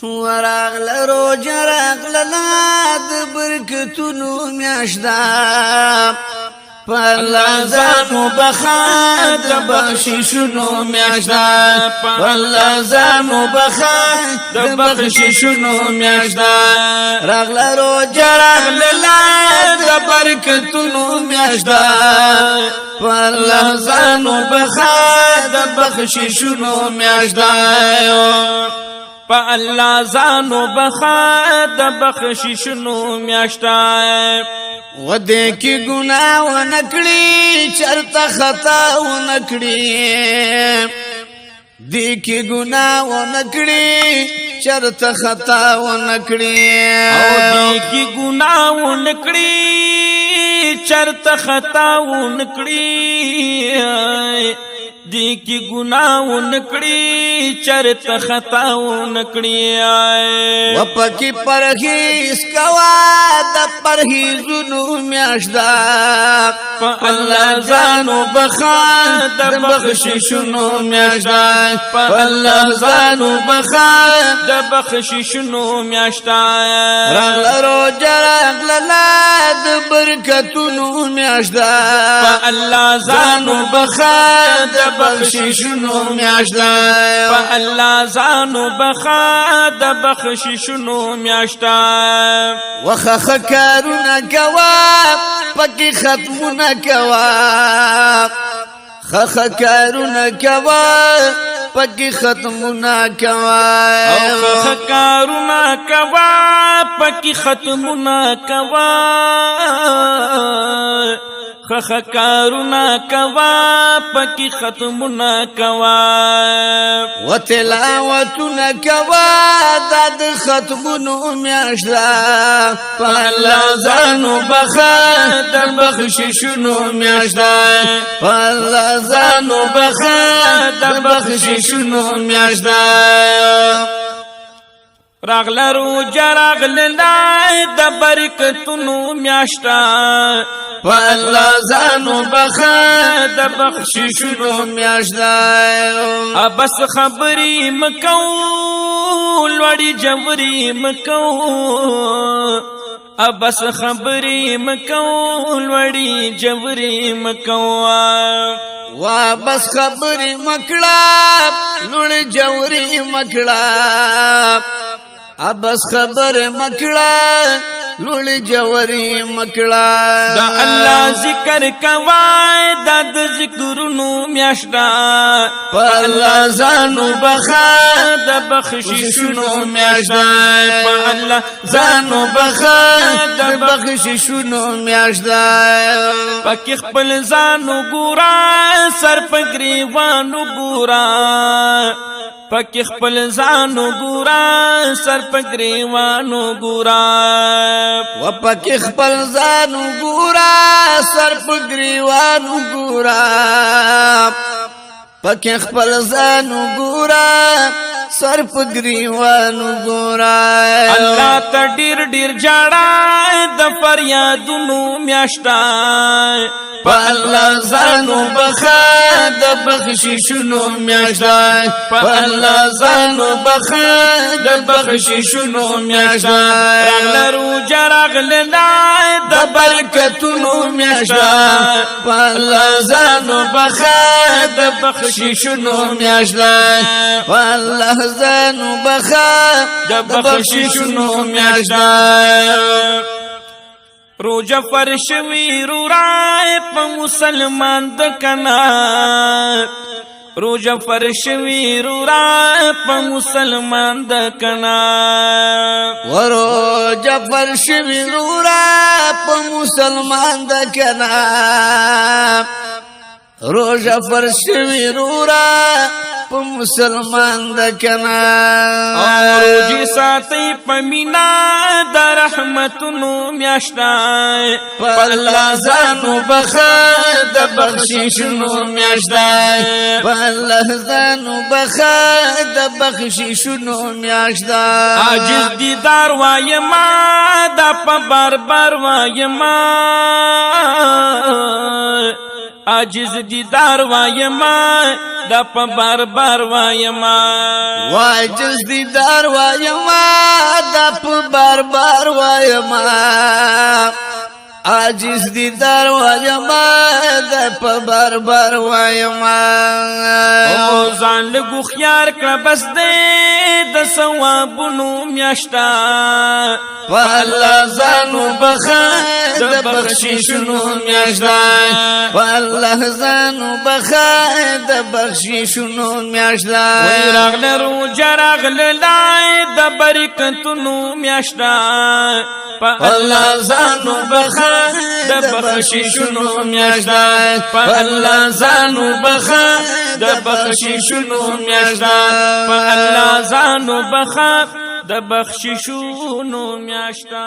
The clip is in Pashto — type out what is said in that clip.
وراغل روجه راغللا د برکتونو میاشدا پالله ځانو بخا د بخششونو میاشدا پالله ځانو بخا د بخششونو میاشدا راغله روجه راغللا د برکتونو میاشدا پالله ځانو بخا د بخششونو میاشدا پا اللہ زانو بخا د بخششنو میاشتا ودے کی گناہ و نکڑی چرتا خطا و نکڑی دی کی گناہ و نکڑی چرتا خطا و نکڑی او دی کی گناہ و نکڑی چرتا خطا و نکڑی دی کی گناہ نکڑی چرت خطا نکڑی آئے وپکی پرہیز کوا دا پرہیزونو میاشدا پا اللہ زانو بخا دا بخششنو میاشدا پا اللہ زانو بخا دا بخششنو میاشدا راغل روجہ راغللا دا برکتونو میاشدا پا اللہ زانو بخا دا بخششونو میاشدا پا اللہ زانو بخا د بخششونو میاشتا وخخ کارونا کوا پکی ختمونا کوا خخ کارونا کوا پکی ختمونا کوا خخ کارونا کوا پکی ختمونا کوا خخ کارونا کوا پکی ختمونا کوا وتلاوتنا کوا داد ختمونو میاشدا پالله ځانو بخا د بخششونو میاشدا پالله ځانو بخا د بخششونو میاشدا راغله روجه راغله د برکتونو میاشتا پالله ځانو بخا د بخششونو میاشدا بس خبری مکو لوړی جوری مکو بس خبری مکو لوړی جوری مکو وا بس خبری مکړه لوړ جوری مکړه بس خبر مکړه لوړ جوری مکړه دا الله ذکر کوای د ذکرونو میاشتا پالله ځانو بخا د بخششونو میاشتا پالله ځانو بخا د بخششونو میاشتا پکې خپل ځانو ګورا سر پګریوانو ګورا پکې خپل ځانو ګورا سر پګریوانو ګورا و پکې خپل ځانو ګورا سر پګریوانو ګورا پکې خپل ځانو ګورا سر پګریوانو ګورا الله ته ډیر ډیر جاړه د فریادونو میاشتا پالله ځانو بخا د بخششونو میاشدا پالله ځانو بخا د بخششونو میاشدا راغله روجه راغله د برکتونو میاشدا پالله ځانو بخا د بخششونو میاشدا پالله ځانو بخا د بخششونو میاشدا روجه فرشوی رورای پا مسلمان دکنا روجه فرشوی رورای پا مسلمان دکنا وروجه فرشوی رورای پا مسلمان دکنا روجه فرشوی رورای پا مسلمان دکنا روجی ساتی پا مینا دا رحمتونو میاشتا پالله ځانو بخا د بخششونو میاشدا پالله ځانو بخا د بخششونو میاشدا عاجز دیدار وایما دا پا بار بار وایما عاجز دیدار وایما دا په بار بار وایما واجز دیدار وایما دا په بار بار وایما عاجز دیدار وایما دا په بار بار وایما او ځان لګو خيار کړه بس دې د ثوابونو میاشتا والله زانو بخا د بخشیشونو میاشتا والله زانو بخا د بخشیشونو میاشتا وی راغله روجه راغله لای د برکتونو میاشتا والله زانو بخا د بخشیشونو میاشتا والله زانو بخا د بخشیشونو میاشتا الله زانو بخا د بخششونو میاشتا